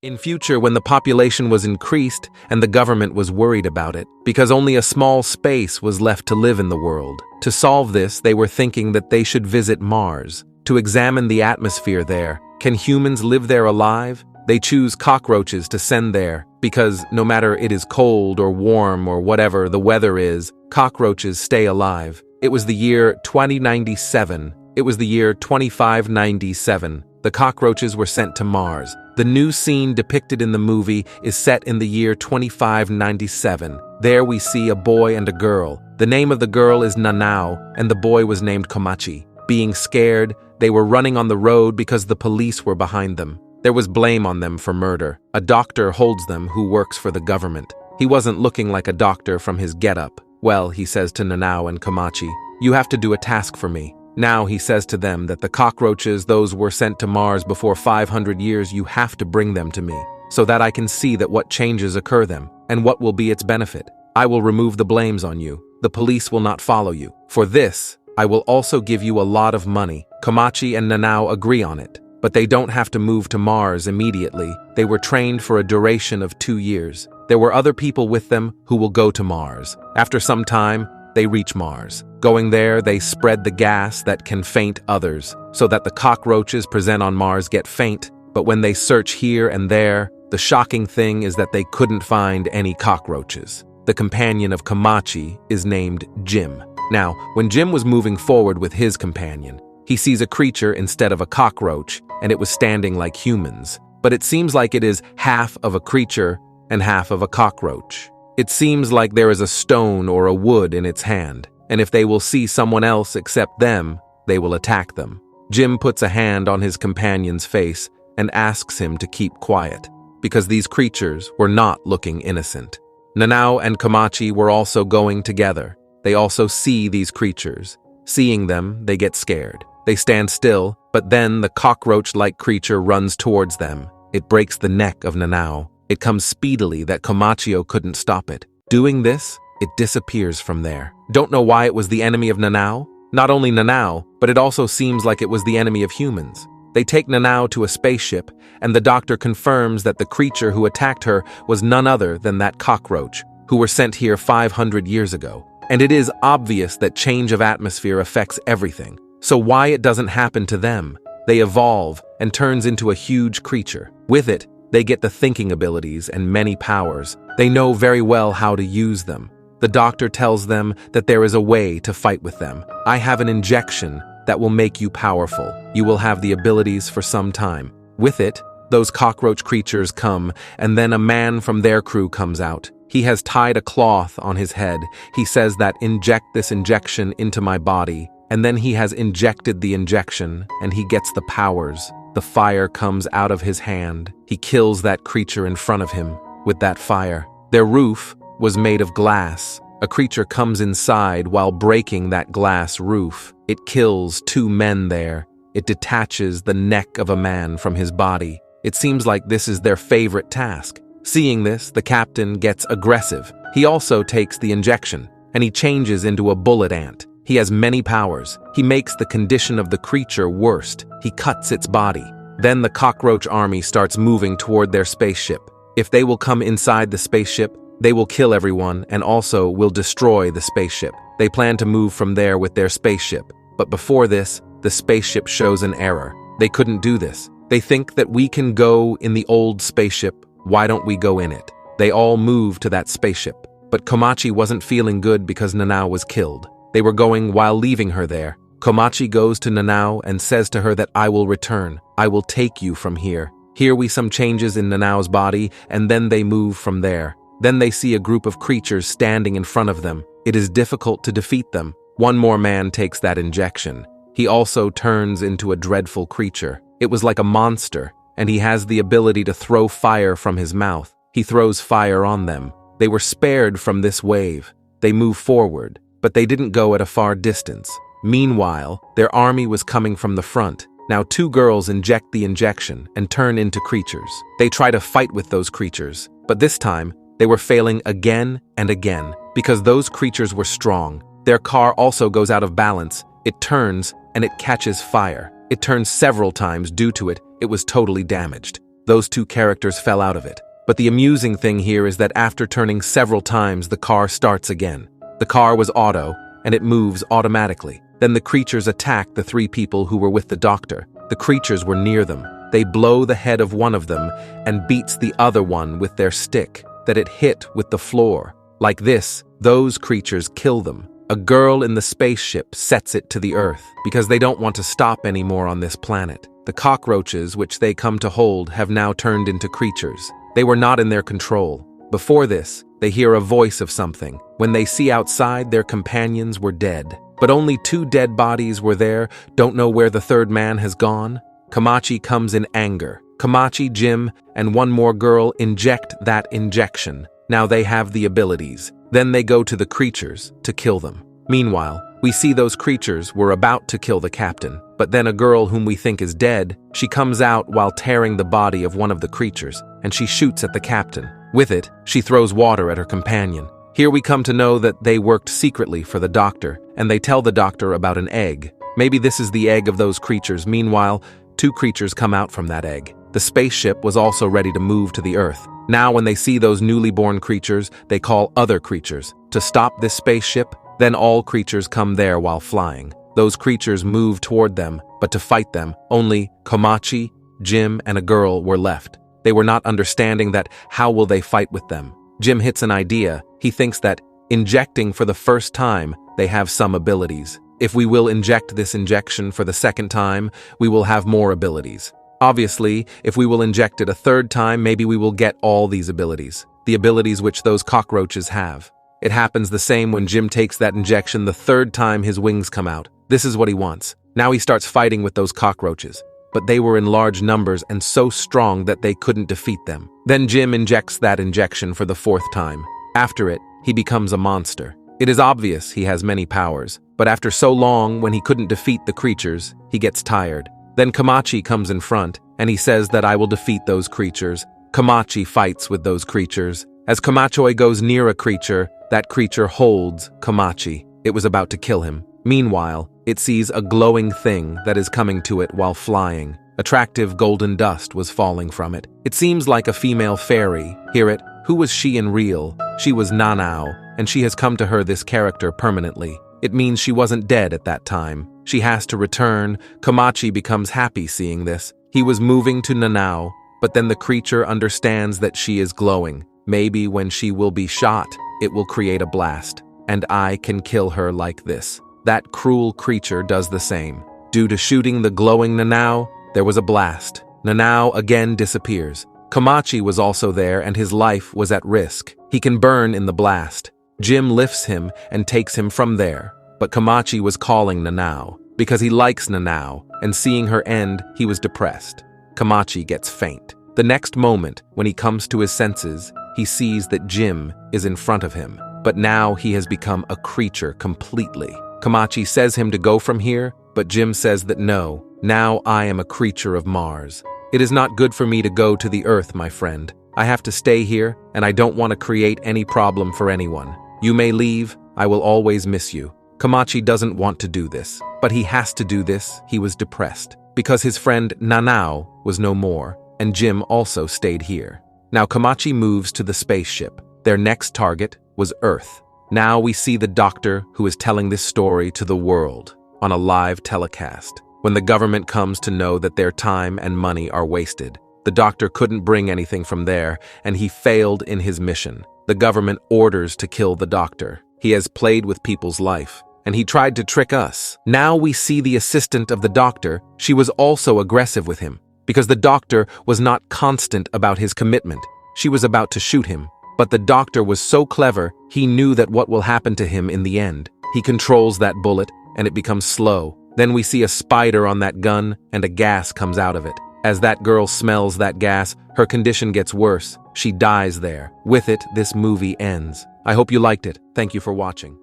In future, when the population was increased and the government was worried about it, because only a small space was left to live in the world. To solve this, they were thinking that they should visit Mars, to examine the atmosphere there. Can humans live there alive? They choose cockroaches to send there, because no matter it is cold or warm or whatever the weather is, cockroaches stay alive. It was the year 2097. It was the year 2597. The cockroaches were sent to Mars. The new scene depicted in the movie is set in the year 2597. There we see a boy and a girl. The name of the girl is Nanao, and the boy was named Komachi. Being scared, they were running on the road because the police were behind them. There was blame on them for murder. A doctor holds them who works for the government. He wasn't looking like a doctor from his getup. Well, he says to Nanao and Komachi, "You have to do a task for me." Now he says to them that the cockroaches, those were sent to Mars before 500 years, you have to bring them to me, so that I can see that what changes occur them, and what will be its benefit. I will remove the blames on you. The police will not follow you. For this, I will also give you a lot of money. Komachi and Nanao agree on it, but they don't have to move to Mars immediately. They were trained for a duration of 2 years. There were other people with them who will go to Mars. After some time, they reach Mars. Going there, they spread the gas that can faint others, so that the cockroaches present on Mars get faint. But when they search here and there, the shocking thing is that they couldn't find any cockroaches. The companion of Komachi is named Jim. Now, when Jim was moving forward with his companion, he sees a creature instead of a cockroach, and it was standing like humans. But it seems like it is half of a creature and half of a cockroach. It seems like there is a stone or a wood in its hand, and if they will see someone else except them, they will attack them. Jim puts a hand on his companion's face and asks him to keep quiet, because these creatures were not looking innocent. Nanao and Komachi were also going together. They also see these creatures. Seeing them, they get scared. They stand still, but then the cockroach-like creature runs towards them. It breaks the neck of Nanao. It comes speedily that Komachi couldn't stop it. Doing this, it disappears from there. Don't know why it was the enemy of Nanao? Not only Nanao, but it also seems like it was the enemy of humans. They take Nanao to a spaceship, and the doctor confirms that the creature who attacked her was none other than that cockroach, who were sent here 500 years ago. And it is obvious that change of atmosphere affects everything. So why it doesn't happen to them? They evolve and turns into a huge creature. With it, they get the thinking abilities and many powers. They know very well how to use them. The doctor tells them that there is a way to fight with them. I have an injection that will make you powerful. You will have the abilities for some time. With it, those cockroach creatures come, and then a man from their crew comes out. He has tied a cloth on his head. He says that inject this injection into my body, and then he has injected the injection, and he gets the powers. The fire comes out of his hand. He kills that creature in front of him with that fire. Their roof was made of glass. A creature comes inside while breaking that glass roof. It kills 2 men there. It detaches the neck of a man from his body. It seems like this is their favorite task. Seeing this, the captain gets aggressive. He also takes the injection, and he changes into a bullet ant. He has many powers. He makes the condition of the creature worst. He cuts its body. Then the cockroach army starts moving toward their spaceship. If they will come inside the spaceship, they will kill everyone and also will destroy the spaceship. They plan to move from there with their spaceship. But before this, the spaceship shows an error. They couldn't do this. They think that we can go in the old spaceship. Why don't we go in it? They all move to that spaceship. But Komachi wasn't feeling good because Nanao was killed. They were going while leaving her there. Komachi goes to Nanao and says to her that I will return. I will take you from here. Here we some changes in Nanao's body, and then they move from there. Then they see a group of creatures standing in front of them. It is difficult to defeat them. One more man takes that injection. He also turns into a dreadful creature. It was like a monster, and he has the ability to throw fire from his mouth. He throws fire on them. They were spared from this wave. They move forward, but they didn't go at a far distance. Meanwhile, their army was coming from the front. Now 2 girls inject the injection and turn into creatures. They try to fight with those creatures, but this time, they were failing again and again because those creatures were strong. Their car also goes out of balance. It turns and it catches fire. It turns several times due to it. It was totally damaged. those two characters fell out of it. But the amusing thing here is that after turning several times, the car starts again. The car was auto, and it moves automatically. Then the creatures attack the three people who were with the doctor. The creatures were near them. They blow the head of one of them and beats the other one with their stick, that it hit with the floor. Like this, those creatures kill them. A girl in the spaceship sets it to the Earth because they don't want to stop anymore on this planet. The cockroaches, which they come to hold, have now turned into creatures. They were not in their control. Before this, they hear a voice of something. When they see outside, their companions were dead. But only 2 dead bodies were there, don't know where the third man has gone. Komachi comes in anger. Komachi, Jim, and one more girl inject that injection. Now they have the abilities. Then they go to the creatures to kill them. Meanwhile, we see those creatures were about to kill the captain, but then a girl whom we think is dead, she comes out while tearing the body of one of the creatures, and she shoots at the captain. With it, she throws water at her companion. Here we come to know that they worked secretly for the doctor, and they tell the doctor about an egg. Maybe this is the egg of those creatures. Meanwhile, 2 creatures come out from that egg. The spaceship was also ready to move to the Earth. Now when they see those newly born creatures, they call other creatures to stop this spaceship. Then all creatures come there while flying. Those creatures move toward them, but to fight them, only Komachi, Jim, and a girl were left. They were not understanding that how will they fight with them. Jim hits an idea. He thinks that, injecting for the first time, they have some abilities. If we will inject this injection for the second time, we will have more abilities. Obviously, if we will inject it a third time, maybe we will get all these abilities. The abilities which those cockroaches have. It happens the same when Jim takes that injection the third time his wings come out. This is what he wants. Now he starts fighting with those cockroaches. But they were in large numbers and so strong that they couldn't defeat them. Then Jim injects that injection for the 4th time. After it, he becomes a monster. It is obvious he has many powers, but after so long, when he couldn't defeat the creatures, he gets tired. Then Komachi comes in front, and he says that I will defeat those creatures. Komachi fights with those creatures. As Komachi goes near a creature, that creature holds Komachi. It was about to kill him. Meanwhile, it sees a glowing thing that is coming to it while flying. Attractive golden dust was falling from it. It seems like a female fairy. Hear it? Who was she in real? She was Nanao, and she has come to her this character permanently. It means she wasn't dead at that time. She has to return. Komachi becomes happy seeing this. He was moving to Nanao, but then the creature understands that she is glowing. Maybe when she will be shot, it will create a blast, and I can kill her like this. That cruel creature does the same. Due to shooting the glowing Nanao, there was a blast. Nanao again disappears. Komachi was also there and his life was at risk. He can burn in the blast. Jim lifts him and takes him from there. But Komachi was calling Nanao because he likes Nanao, and seeing her end, he was depressed. Komachi gets faint. The next moment, when he comes to his senses, he sees that Jim is in front of him. But now he has become a creature completely. Komachi says him to go from here, but Jim says that no, now I am a creature of Mars. It is not good for me to go to the Earth, my friend. I have to stay here, and I don't want to create any problem for anyone. You may leave, I will always miss you. Komachi doesn't want to do this, but he has to do this. He was depressed, because his friend Nanao was no more, and Jim also stayed here. Now Komachi moves to the spaceship. Their next target was Earth. Now we see the doctor who is telling this story to the world on a live telecast. When the government comes to know that their time and money are wasted, the doctor couldn't bring anything from there, and he failed in his mission. The government orders to kill the doctor. He has played with people's life, and he tried to trick us. Now we see the assistant of the doctor. She was also aggressive with him, because the doctor was not constant about his commitment. She was about to shoot him. But the doctor was so clever, he knew that what will happen to him in the end. He controls that bullet, and it becomes slow. Then we see a spider on that gun, and a gas comes out of it. As that girl smells that gas, her condition gets worse. She dies there. With it, this movie ends. I hope you liked it. Thank you for watching.